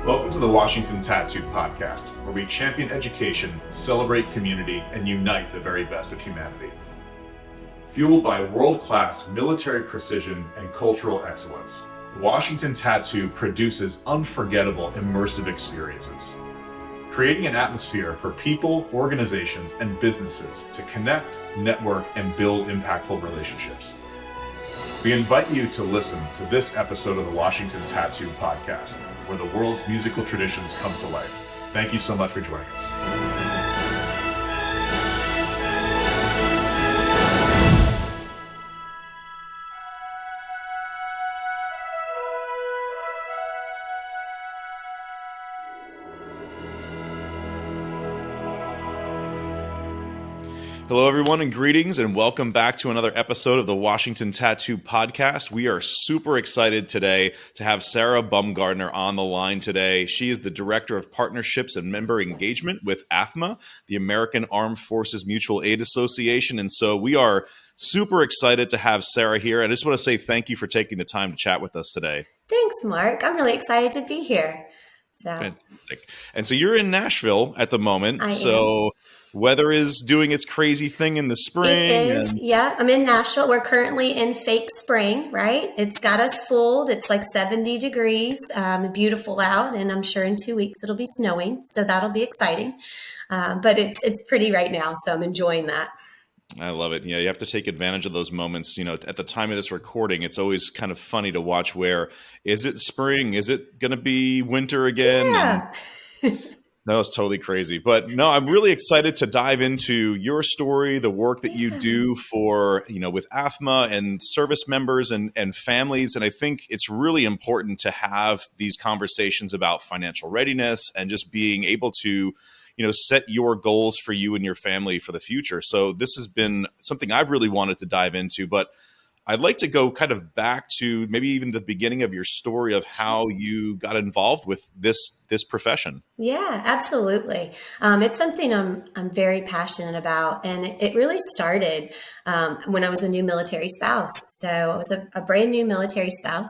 Welcome to the Washington Tattoo Podcast, where we champion education, celebrate community, and unite the very best of humanity. Fueled by world-class military precision and cultural excellence, Washington Tattoo produces unforgettable immersive experiences, creating an atmosphere for people, organizations, and businesses to connect, network, and build impactful relationships. We invite you to listen to this episode of the Washington Tattoo Podcast, where the world's musical traditions come to life. Thank you so much for joining us. Hello, everyone, and greetings, and welcome back to another episode of the Washington Tattoo Podcast. We are super excited today to have Sarah Bumgardner on the line today. She is the Director of Partnerships and Member Engagement with AAFMAA, the American Armed Forces Mutual Aid Association. And so we are super excited to have Sarah here. And I just want to say thank you for taking the time to chat with us today. Thanks, Mark. I'm really excited to be here. Fantastic. And so you're in Nashville at the moment. I am. Weather is doing its crazy thing in the spring. It is, yeah. I'm in Nashville. We're currently in fake spring, right? It's got us fooled. It's like 70 degrees, beautiful out, and I'm sure in 2 weeks it'll be snowing, so that'll be exciting. But it's pretty right now, so I'm enjoying that. I love it. Yeah, you have to take advantage of those moments. You know, at the time of this recording, it's always kind of funny to watch where, is it spring? Is it going to be winter again? Yeah. No, it's totally crazy. But no, I'm really excited to dive into your story, the work that you do for, with AAFMAA and service members and families. And I think it's really important to have these conversations about financial readiness and just being able to, set your goals for you and your family for the future. So this has been something I've really wanted to dive into, but I'd like to go kind of back to maybe even the beginning of your story of how you got involved with this profession. Yeah, absolutely. It's something I'm very passionate about, and it really started when I was a new military spouse. So I was a brand new military spouse,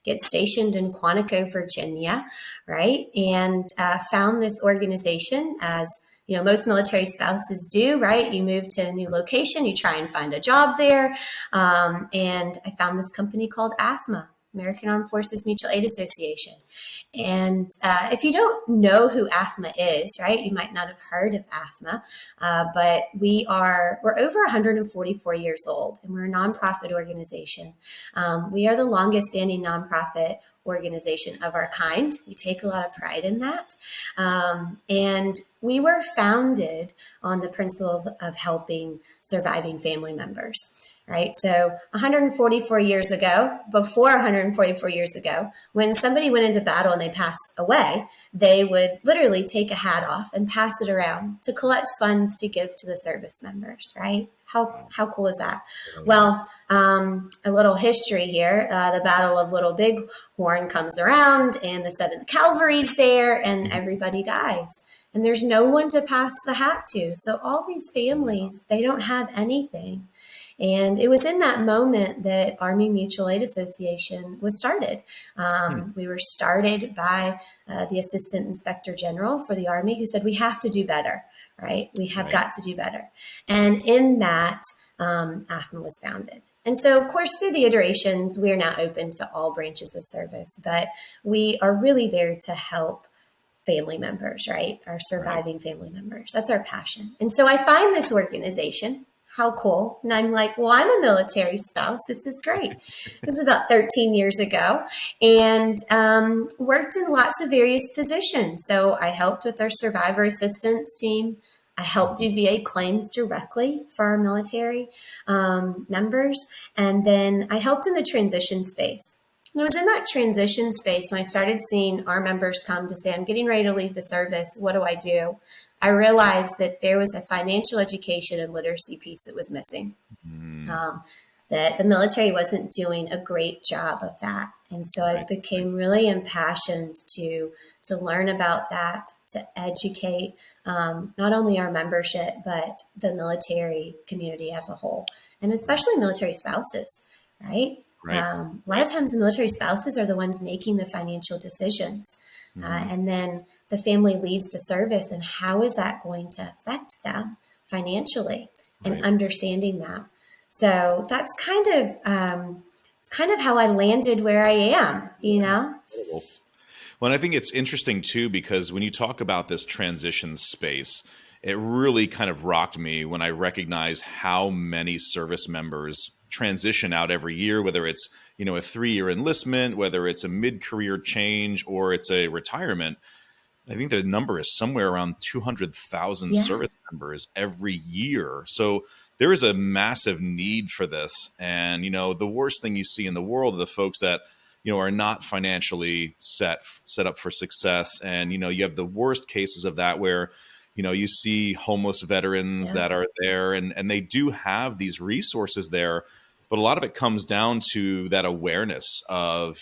get stationed in Quantico, Virginia, right, and found this organization as most military spouses do, right? You move to a new location, you try and find a job there. And I found this company called AAFMAA, American Armed Forces Mutual Aid Association. And if you don't know who AAFMAA is, right, you might not have heard of AAFMAA, but we're over 144 years old, and we're a nonprofit organization. We are the longest standing nonprofit organization of our kind. We take a lot of pride in that. And we were founded on the principles of helping surviving family members, right? So 144 years ago, before 144 years ago, when somebody went into battle and they passed away, they would literally take a hat off and pass it around to collect funds to give to the service members, right? How cool is that? Well, a little history here. The Battle of Little Bighorn comes around, and the 7th Cavalry's there, and everybody dies. And there's no one to pass the hat to. So all these families, they don't have anything. And it was in that moment that Army Mutual Aid Association was started. We were started by the Assistant Inspector General for the Army, who said, we have to do better. Right? We have got to do better. And in that, AAFMAA was founded. And so, of course, through the iterations, we are now open to all branches of service, but we are really there to help family members, right? Our surviving family members. That's our passion. And so I find this organization, how cool. And I'm like, well, I'm a military spouse. This is great. This is about 13 years ago, and worked in lots of various positions. So I helped with our survivor assistance team. I helped do VA claims directly for our military members. And then I helped in the transition space. And it was in that transition space when I started seeing our members come to say, I'm getting ready to leave the service. What do I do? I realized that there was a financial education and literacy piece that was missing, that the military wasn't doing a great job of that. And so I became really impassioned to learn about that, to educate not only our membership, but the military community as a whole, and especially military spouses, right? Right. A lot of times the military spouses are the ones making the financial decisions. And then the family leaves the service, and how is that going to affect them financially, and Right. understanding that. So that's it's kind of how I landed where I am, you know? Incredible. Well, and I think it's interesting too, because when you talk about this transition space, it really kind of rocked me when I recognized how many service members transition out every year, whether it's, a 3-year enlistment, whether it's a mid-career change, or it's a retirement. I think the number is somewhere around 200,000 Yeah. service members every year. So there is a massive need for this. And, the worst thing you see in the world are the folks that, are not financially set up for success. And, you have the worst cases of that where, you see homeless veterans Yeah. that are there, and they do have these resources there. But a lot of it comes down to that awareness of,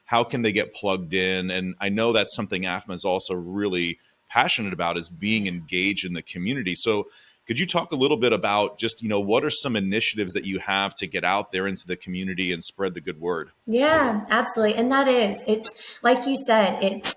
how can they get plugged in? And I know that's something AAFMAA is also really passionate about, is being engaged in the community. So could you talk a little bit about just, what are some initiatives that you have to get out there into the community and spread the good word? Yeah, absolutely. And it's like you said, it's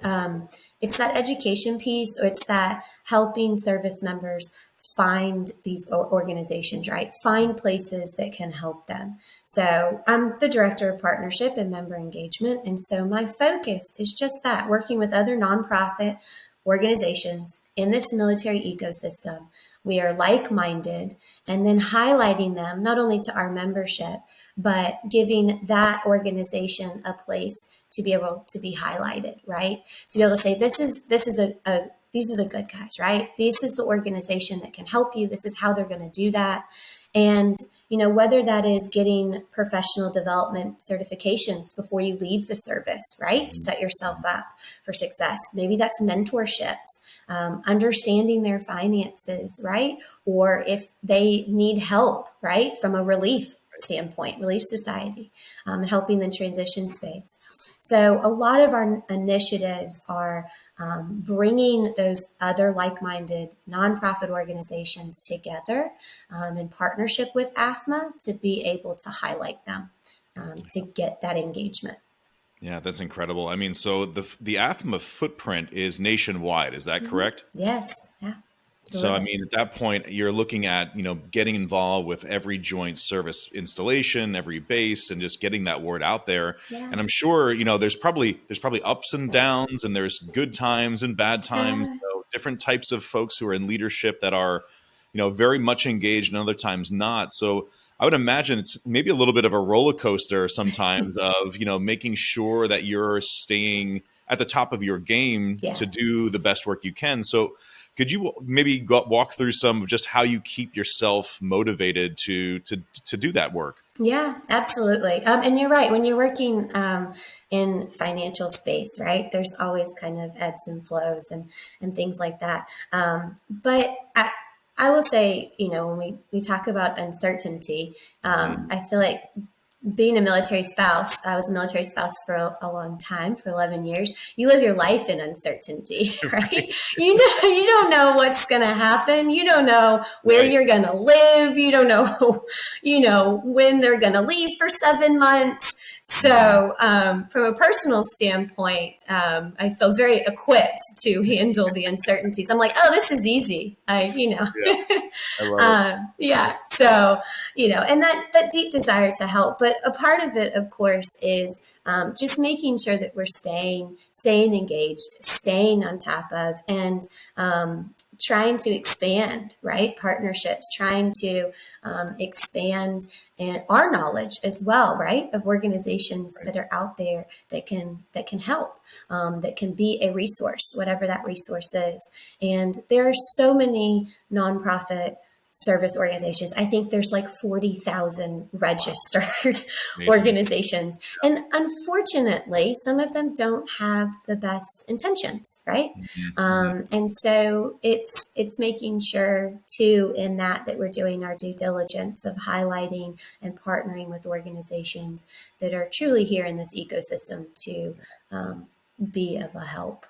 that education piece, or it's that helping service members find these organizations, right? Find places that can help them. So I'm the director of partnership and member engagement. And so my focus is just that, working with other nonprofit organizations in this military ecosystem. We are like-minded, and then highlighting them not only to our membership, but giving that organization a place to be able to be highlighted, right? To be able to say, these are the good guys, right? This is the organization that can help you. This is how they're going to do that. And, whether that is getting professional development certifications before you leave the service, right? To set yourself up for success. Maybe that's mentorships, understanding their finances, right? Or if they need help, right? From a relief standpoint, Relief Society, and helping the transition space. So a lot of our initiatives are bringing those other like-minded nonprofit organizations together in partnership with AAFMAA to be able to highlight them, to get that engagement. Yeah, that's incredible. I mean, so the AAFMAA footprint is nationwide. Is that correct? Yes. Yeah. So, I Absolutely. mean, at that point, you're looking at, getting involved with every joint service installation, every base, and just getting that word out there. Yeah. And I'm sure, there's probably ups and downs, and there's good times and bad times, Yeah. different types of folks who are in leadership that are, very much engaged and other times not. So I would imagine it's maybe a little bit of a roller coaster sometimes of, making sure that you're staying at the top of your game Yeah. to do the best work you can. So could you maybe walk through some of just how you keep yourself motivated to do that work? Yeah, absolutely. And you're right. When you're working in financial space, right, there's always kind of ebbs and flows and things like that. But I will say, when we talk about uncertainty, I feel like being a military spouse, I was a military spouse for a long time, for 11 years. You live your life in uncertainty, right? You don't know what's going to happen. You don't know where Right. you're going to live. You don't know, when they're going to leave for 7 months. So, from a personal standpoint, I feel very equipped to handle the uncertainties. I'm like, oh, this is easy. Yeah, I love it. Yeah. So, and that deep desire to help. But a part of it, of course, is just making sure that we're staying engaged, staying on top of, and trying to expand, right? Partnerships, trying to expand our knowledge as well, right? Of organizations that are out there that can help, that can be a resource, whatever that resource is. And there are so many nonprofit service organizations. I think there's like 40,000 registered Amazing. organizations. And unfortunately, some of them don't have the best intentions, right? And so it's making sure too in that we're doing our due diligence of highlighting and partnering with organizations that are truly here in this ecosystem to be of a help.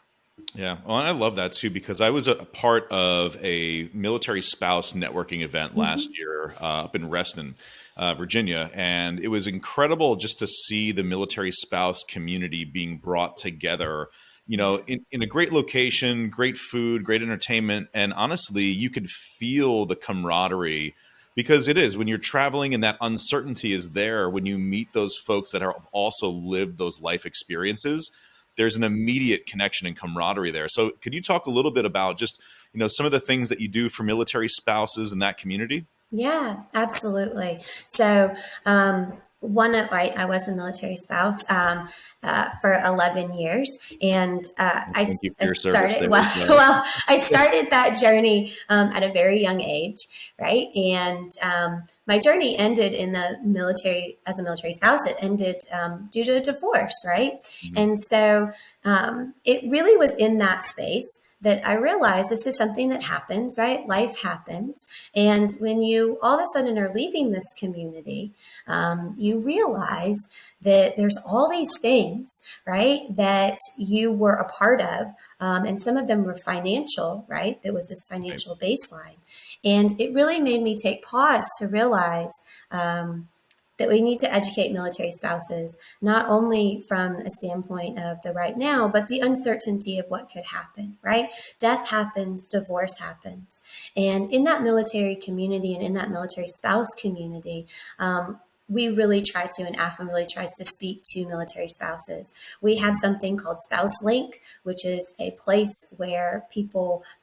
Yeah. Well, and I love that too, because I was a part of a military spouse networking event last Hmm. year up in Reston, Virginia. And it was incredible just to see the military spouse community being brought together, Yeah. in a great location, great food, great entertainment. And honestly, you could feel the camaraderie because it is when you're traveling and that uncertainty is there when you meet those folks that have also lived those life experiences. There's an immediate connection and camaraderie there. So could you talk a little bit about just, some of the things that you do for military spouses in that community? Yeah, absolutely. So, one of I was a military spouse for 11 years, and Thank you for I your service started there well. as well. Well, I started that journey at a very young age, right? And my journey ended in the military as a military spouse. It ended due to a divorce, right? Mhm. And so it really was in that space that I realized this is something that happens, right? Life happens. And when you all of a sudden are leaving this community, you realize that there's all these things, right, that you were a part of. And some of them were financial, right? There was this Right. financial baseline. And it really made me take pause to realize that we need to educate military spouses, not only from a standpoint of the right now, but the uncertainty of what could happen, right? Death happens, divorce happens. And in that military community and in that military spouse community, we really try to, and AAFMAA really tries to speak to military spouses. We have something called SpouseLink, which is a place where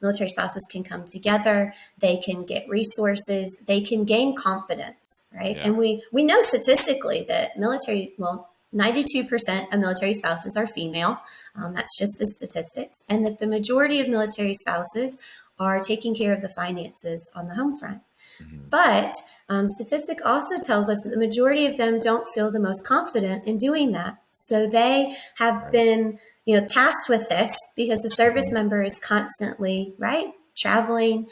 military spouses can come together, they can get resources, they can gain confidence, right? Yeah. And we know statistically that 92% of military spouses are female. That's just the statistics. And that the majority of military spouses are taking care of the finances on the home front. Mhm. But statistic also tells us that the majority of them don't feel the most confident in doing that. So they have Right. been, tasked with this because the service Mhm. member is constantly, right, traveling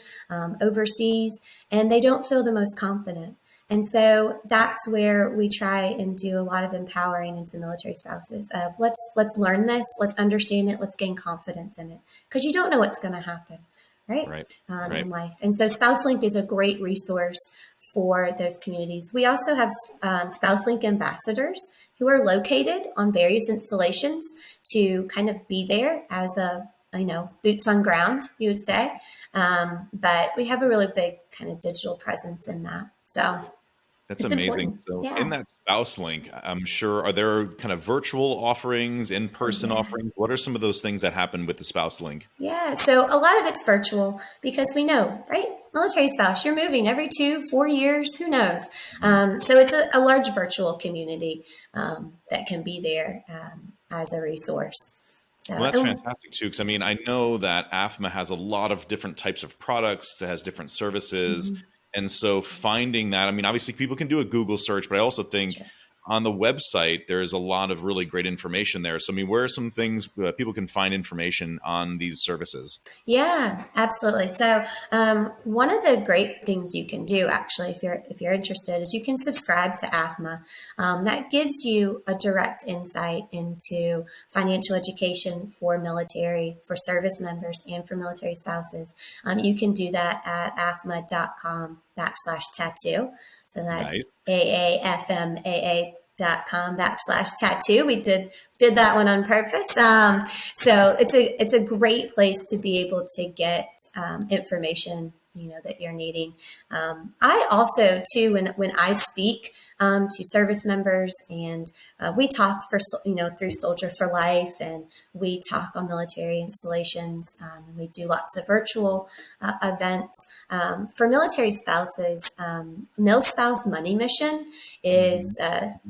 overseas, and they don't feel the most confident. And so that's where we try and do a lot of empowering into military spouses of let's learn this, let's understand it, let's gain confidence in it, because you don't know what's going to happen, right, Right. in Right. life. And so SpouseLink is a great resource for those communities. We also have SpouseLink ambassadors who are located on various installations to kind of be there as a, boots on ground, you would say. But we have a really big kind of digital presence in that. So That's it's amazing. important. So in Yeah. that spouse link, I'm sure, are there kind of virtual offerings, Oh, in-person yeah. offerings? What are some of those things that happen with the spouse link? Yeah, so a lot of it's virtual because we know, right? Military spouse, you're moving every 2, 4 years, who knows? Mhm. So it's a large virtual community that can be there as a resource. So, Well, that's fantastic too, because I mean, I know that AFMA has a lot of different types of products, it has different services. mhm, And so finding that, I mean, obviously people can do a Google search, but I also think sure. on the website, there's a lot of really great information there. So, I mean, where are some things people can find information on these services? Yeah, absolutely. So, one of the great things you can do, actually, if you're interested, is you can subscribe to AFMA. That gives you a direct insight into financial education for military, for service members, and for military spouses. You can do that at afma.com/tattoo. So that's Nice. AAFMAA.com/tattoo. We did that one on purpose. So it's a great place to be able to get information that you're needing. I also too when I speak to service members and we talk through Soldier for Life, and we talk on military installations. And we do lots of virtual events for military spouses. Mil Spouse Money Mission Mhm. is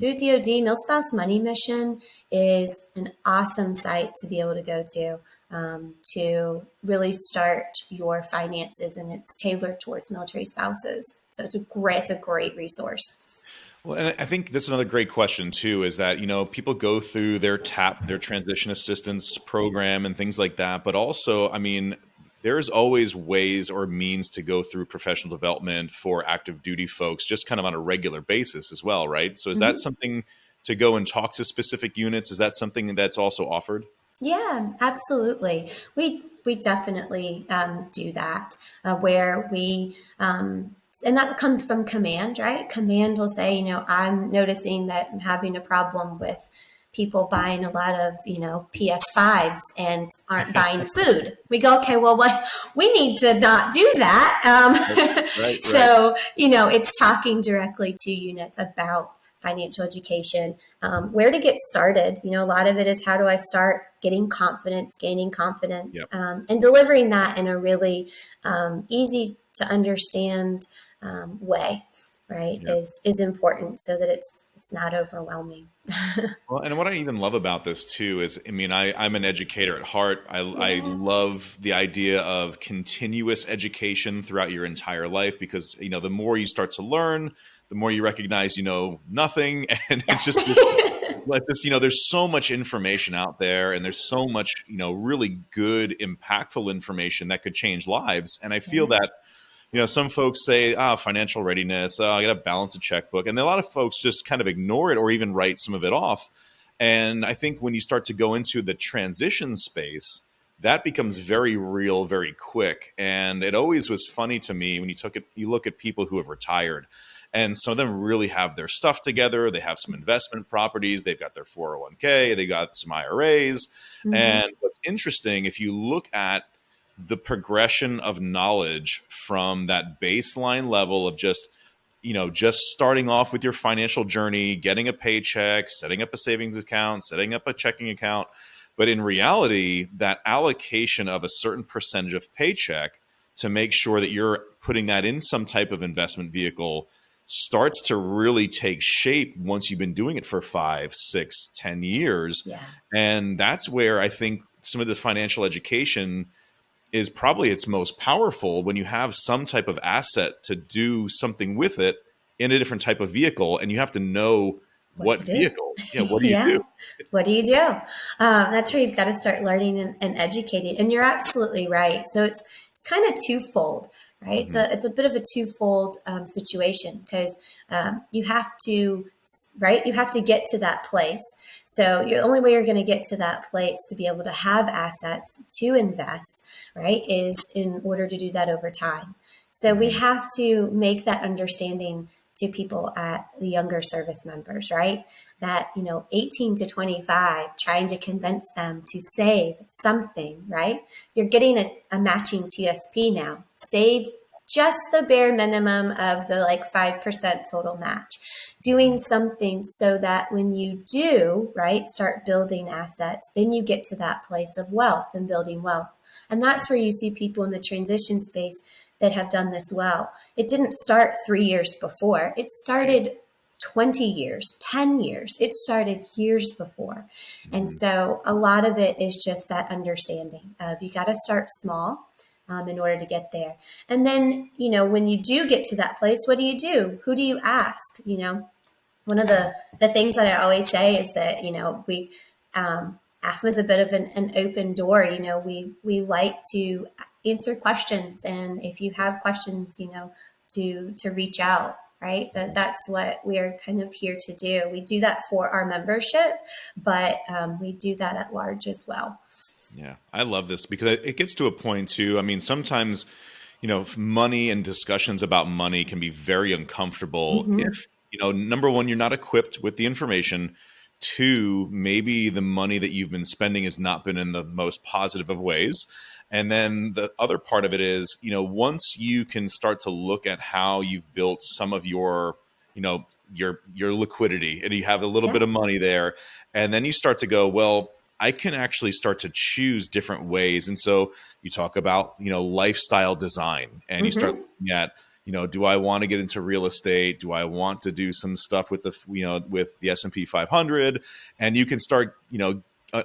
through DoD. Mil Spouse Money Mission is an awesome site to be able to go to really start your finances, and it's tailored towards military spouses. So it's a great resource. Well, and I think that's another great question too, is that, people go through their their transition assistance program and things like that. But also, I mean, there's always ways or means to go through professional development for active duty folks, just kind of on a regular basis as well, right? So is that Mhm. something to go and talk to specific units? Is that something that's also offered? Yeah, absolutely. We definitely do that where we and that comes from command, right? Command will say, I'm noticing that I'm having a problem with people buying a lot of, PS5s and aren't buying food. We go, okay, well, what we need to not do that. Right. So, it's talking directly to units about financial education, where to get started. A lot of it is how do I start getting confidence, gaining confidence, Yep. and delivering that in a really easy to understand way, right? Yep. Is important so that it's not overwhelming. Well, and what I even love about this too is, I mean, I'm an educator at heart. I Yeah. love the idea of continuous education throughout your entire life because, the more you start to learn, the more you recognize, nothing. And Yeah. it's just, there's so much information out there and there's so much, really good, impactful information that could change lives. And I feel Yeah. that some folks say, financial readiness, I got to balance a checkbook. And a lot of folks just kind of ignore it or even write some of it off. And I think when you start to go into the transition space, that becomes very real, very quick. And it always was funny to me when you look at people who have retired. And some of them really have their stuff together. They have some investment properties. They've got their 401k. They got some IRAs. Mm-hmm. And what's interesting, if you look at the progression of knowledge from that baseline level of just starting off with your financial journey, getting a paycheck, setting up a savings account, setting up a checking account. But in reality, that allocation of a certain percentage of paycheck to make sure that you're putting that in some type of investment vehicle starts to really take shape once you've been doing it for 5, 6, 10 years. Yeah. And that's where I think some of the financial education is probably its most powerful when you have some type of asset to do something with it in a different type of vehicle, and you have to know What what to do? vehicle. Yeah, what do you Yeah. do? What do you do? That's where you've got to start learning and educating. And you're absolutely right. So it's kind of twofold, right? Mhm. It's a bit of a twofold situation because you have to, right? You have to get to that place. So the only way you're going to get to that place to be able to have assets to invest, right, is in order to do that over time. So we Mhm. have to make that understanding to people at the younger service members, right? That, 18 to 25, trying to convince them to save something, right? You're getting a matching TSP now. Save just the bare minimum of the 5% total match. Doing something so that when you do, right, start building assets, then you get to that place of wealth and building wealth. And that's where you see people in the transition space that have done this well. It didn't start 3 years before. It started 20 years, 10 years. It started years before. And Mhm. so a lot of it is just that understanding of you got to start small in order to get there. And then, when you do get to that place, what do you do? Who do you ask? One of the things that I always say is that, we, AFMA is a bit of an open door. We like to answer questions. And if you have questions, to reach out, right? That's what we're kind of here to do. We do that for our membership, but we do that at large as well. Yeah, I love this because it gets to a point too. I mean, sometimes, money and discussions about money can be very uncomfortable Mm-hmm. if, number one, you're not equipped with the information. Two, maybe the money that you've been spending has not been in the most positive of ways. And then the other part of it is, once you can start to look at how you've built some of your, your liquidity and you have a little Yeah. bit of money there, and then you start to go, well, I can actually start to choose different ways. And so you talk about, lifestyle design and you start Mm-hmm. looking at, do I want to get into real estate? Do I want to do some stuff with with the S&P 500? And you can start,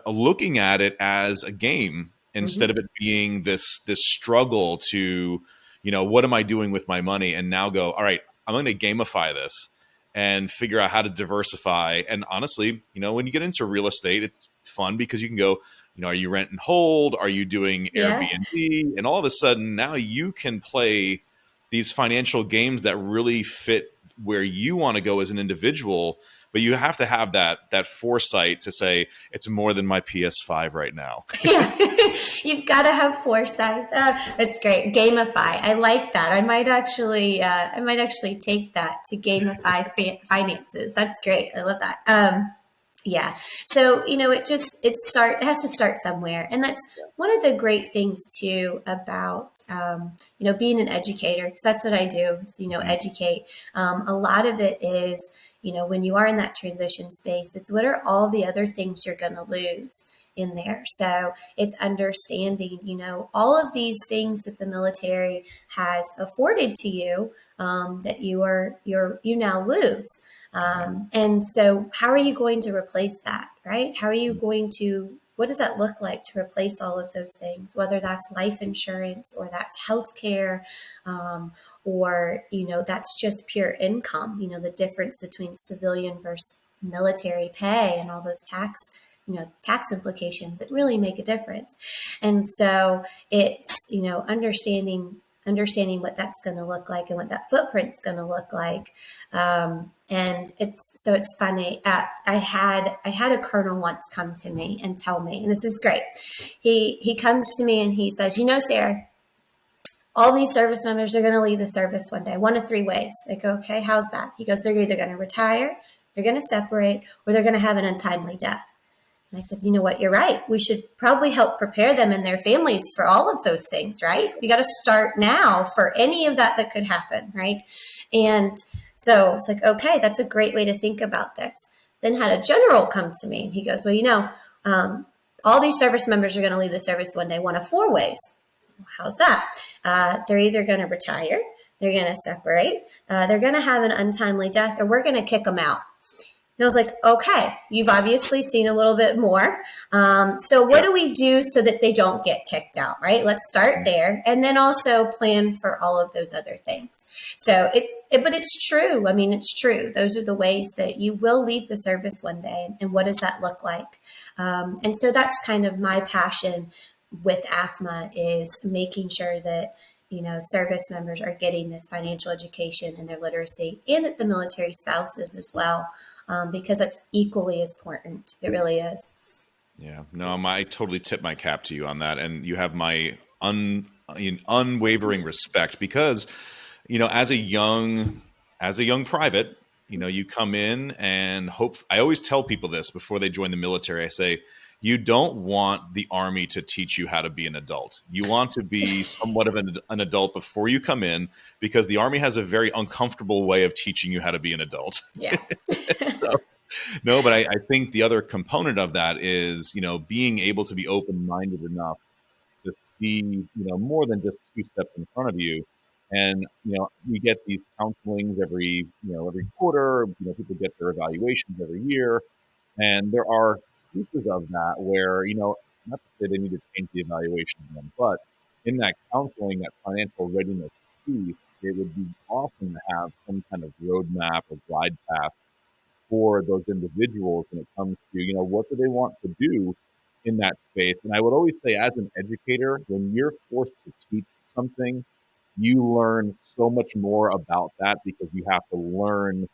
looking at it as a game instead Mm-hmm. of it being this struggle to, what am I doing with my money? And now go, all right, I'm going to gamify this and figure out how to diversify. And honestly, when you get into real estate, it's fun because you can go, are you rent and hold? Are you doing Yeah. Airbnb? And all of a sudden now you can play these financial games that really fit where you want to go as an individual, but you have to have that foresight to say it's more than my PS5 right now. Yeah, you've got to have foresight. That's great. Gamify. I like that. I might actually take that to gamify finances. That's great. I love that. Yeah. So, it has to start somewhere. And that's one of the great things too about, being an educator, because that's what I do is, educate. A lot of it is, when you are in that transition space, it's what are all the other things you're going to lose in there. So it's understanding, all of these things that the military has afforded to you, that you now lose. And so how are you going to replace that, right? What does that look like to replace all of those things, whether that's life insurance or that's healthcare, or, that's just pure income, the difference between civilian versus military pay and all those tax implications that really make a difference. And so it's, understanding what that's going to look like and what that footprint's going to look like. And it's funny. I had a colonel once come to me and tell me, and this is great. He comes to me and he says, Sarah, all these service members are going to leave the service one day, one of three ways. I go, okay, how's that? He goes, they're either going to retire, they're going to separate, or they're going to have an untimely death. And I said, you know what, you're right. We should probably help prepare them and their families for all of those things, right? We got to start now for any of that could happen, right? And so it's like, okay, that's a great way to think about this. Then had a general come to me and he goes, well, all these service members are going to leave the service one day, one of four ways. How's that? They're either going to retire, they're going to separate, they're going to have an untimely death, or we're going to kick them out. And I was like, okay, you've obviously seen a little bit more. So what do we do so that they don't get kicked out, right? Let's start there. And then also plan for all of those other things. So but it's true. I mean, it's true. Those are the ways that you will leave the service one day. And what does that look like? And so that's kind of my passion with AAFMAA, is making sure that, service members are getting this financial education and their literacy, and the military spouses as well. Because that's equally as important. It really is. Yeah, no, I totally tip my cap to you on that. And you have my unwavering respect because, as a young private, you come in and I always tell people this before they join the military. I say, you don't want the Army to teach you how to be an adult. You want to be somewhat of an adult before you come in, because the Army has a very uncomfortable way of teaching you how to be an adult. Yeah. No, but I think the other component of that is, being able to be open-minded enough to see, more than just two steps in front of you. And, we get these counselings every quarter, people get their evaluations every year. And there are pieces of that where, not to say they need to change the evaluation again, but in that counseling, that financial readiness piece, it would be awesome to have some kind of roadmap or glide path for those individuals when it comes to, what do they want to do in that space. And I would always say, as an educator, when you're forced to teach something, you learn so much more about that because you have to learn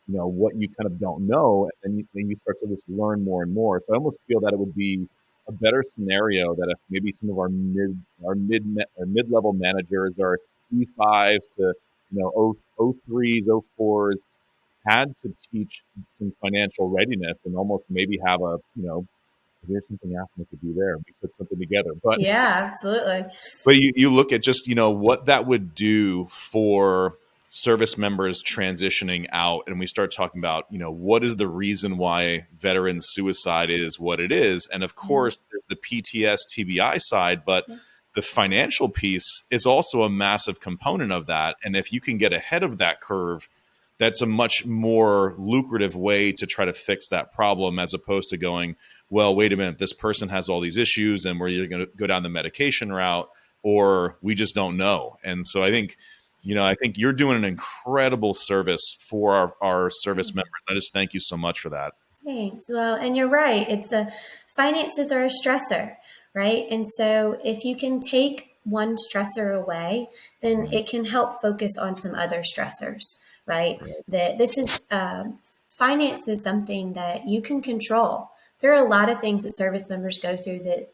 what you kind of don't know, and then you start to just learn more and more. So I almost feel that it would be a better scenario that if maybe some of our mid-level managers, our E5s to O3s, O4s, had to teach some financial readiness and almost maybe have a here's something AAFMAA could do there. We put something together. But yeah, absolutely. But you look at just what that would do for service members transitioning out, and we start talking about what is the reason why veteran suicide is what it is. And of course there's the PTS TBI side, but the financial piece is also a massive component of that. And if you can get ahead of that curve, that's a much more lucrative way to try to fix that problem, as opposed to going, well, wait a minute, this person has all these issues and we're either going to go down the medication route or we just don't know. And so I think you're doing an incredible service for our service members. I just thank you so much for that. Thanks. Well, and you're right. Finances are a stressor, right? And so if you can take one stressor away, then it can help focus on some other stressors, right? That this is finance is something that you can control. There are a lot of things that service members go through that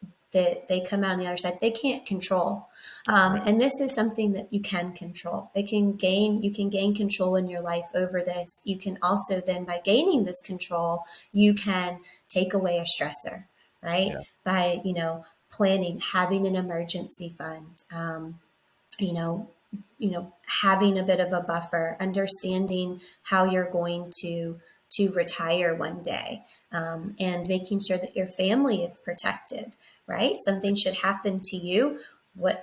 they come out on the other side they can't control, and this is something that you can control. You can gain control in your life over this. You can also then, by gaining this control, you can take away a stressor, right? Yeah. By planning, having an emergency fund, having a bit of a buffer, understanding how you're going to retire one day, and making sure that your family is protected, right? Something should happen to you.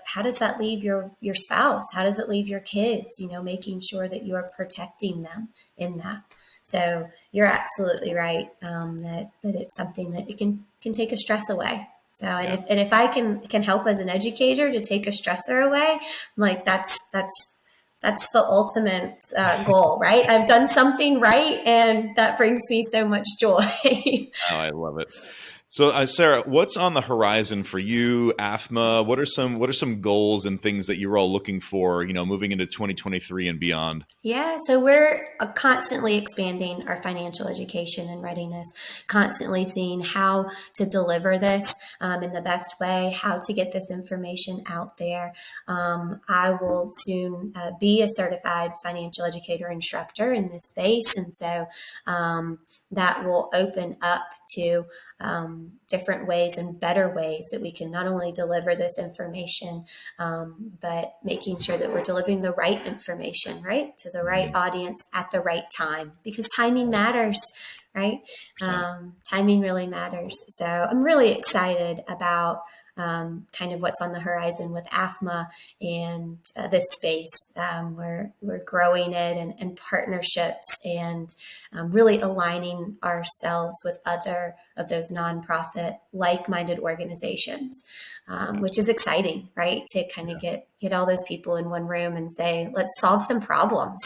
How does that leave your spouse? How does it leave your kids? Making sure that you are protecting them in that. So you're absolutely right, that it's something that it can take a stress away. So, and if I can help as an educator to take a stressor away, I'm like, that's the ultimate goal, right? I've done something right, and that brings me so much joy. Oh, I love it. So, Sarah, what's on the horizon for you, AAFMAA? What are some goals and things that you're all looking for, moving into 2023 and beyond? Yeah, so we're constantly expanding our financial education and readiness, constantly seeing how to deliver this in the best way, how to get this information out there. I will soon be a certified financial educator instructor in this space, and so that will open up to different ways and better ways that we can not only deliver this information, but making sure that we're delivering the right information, right, to the right audience at the right time, because timing matters, right? Timing really matters. So I'm really excited about kind of what's on the horizon with AAFMAA and this space. We're growing it and partnerships, and really aligning ourselves with other of those nonprofit like-minded organizations, which is exciting, right? To kind of get all those people in one room and say, let's solve some problems.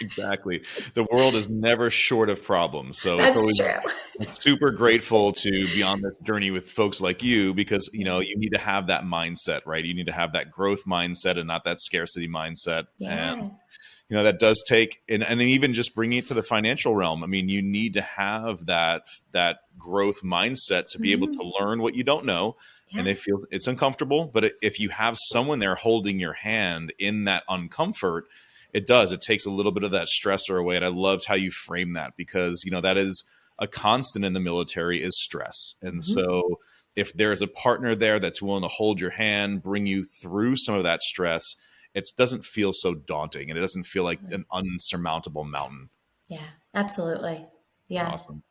Exactly. The world is never short of problems. So That's true. I'm super grateful to be on this journey with folks like you, because, you need to have that mindset, right? You need to have that growth mindset and not that scarcity mindset. Yeah. And, that does take, and even just bringing it to the financial realm. I mean, you need to have that growth mindset to be able to learn what you don't know. Yeah. And it's uncomfortable, but if you have someone there holding your hand in that uncomfort, it takes a little bit of that stressor away. And I loved how you frame that, because, that is a constant in the military, is stress. And so if there's a partner there that's willing to hold your hand, bring you through some of that stress, it doesn't feel so daunting, and it doesn't feel like an unsurmountable mountain. Yeah, absolutely. Yeah. Awesome.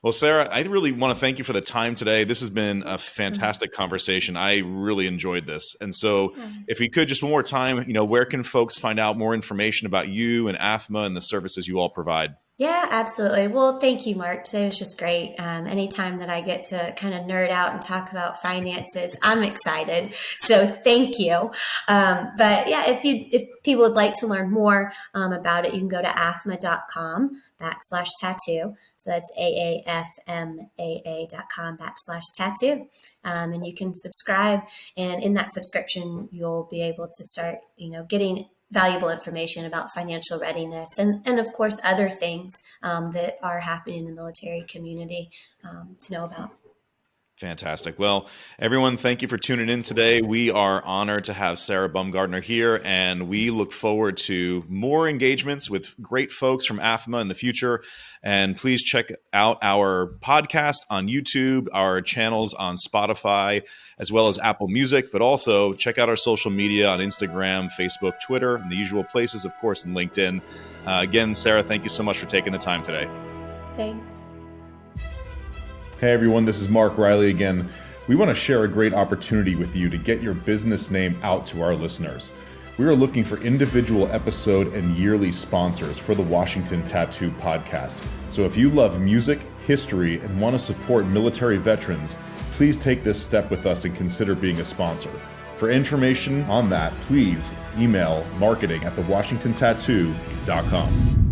Well, Sarah, I really want to thank you for the time today. This has been a fantastic conversation. I really enjoyed this. And so if we could, just one more time, where can folks find out more information about you and AAFMAA and the services you all provide? Yeah, absolutely. Well, thank you, Mark. Today was just great. Anytime that I get to kind of nerd out and talk about finances, I'm excited. So thank you. But yeah, if people would like to learn more about it, you can go to AAFMAA.com/tattoo. So that's AAFMAA.com/tattoo. And you can subscribe. And in that subscription, you'll be able to start, getting valuable information about financial readiness and of course, other things that are happening in the military community to know about. Fantastic. Well, everyone, thank you for tuning in today. We are honored to have Sarah Bumgardner here, and we look forward to more engagements with great folks from AAFMAA in the future. And please check out our podcast on YouTube, our channels on Spotify, as well as Apple Music, but also check out our social media on Instagram, Facebook, Twitter, and the usual places, of course, and LinkedIn. Again, Sarah, thank you so much for taking the time today. Thanks. Hey everyone, this is Mark Riley again. We want to share a great opportunity with you to get your business name out to our listeners. We are looking for individual episode and yearly sponsors for the Washington Tattoo Podcast. So if you love music, history, and want to support military veterans, please take this step with us and consider being a sponsor. For information on that, please email marketing@thewashingtontattoo.com.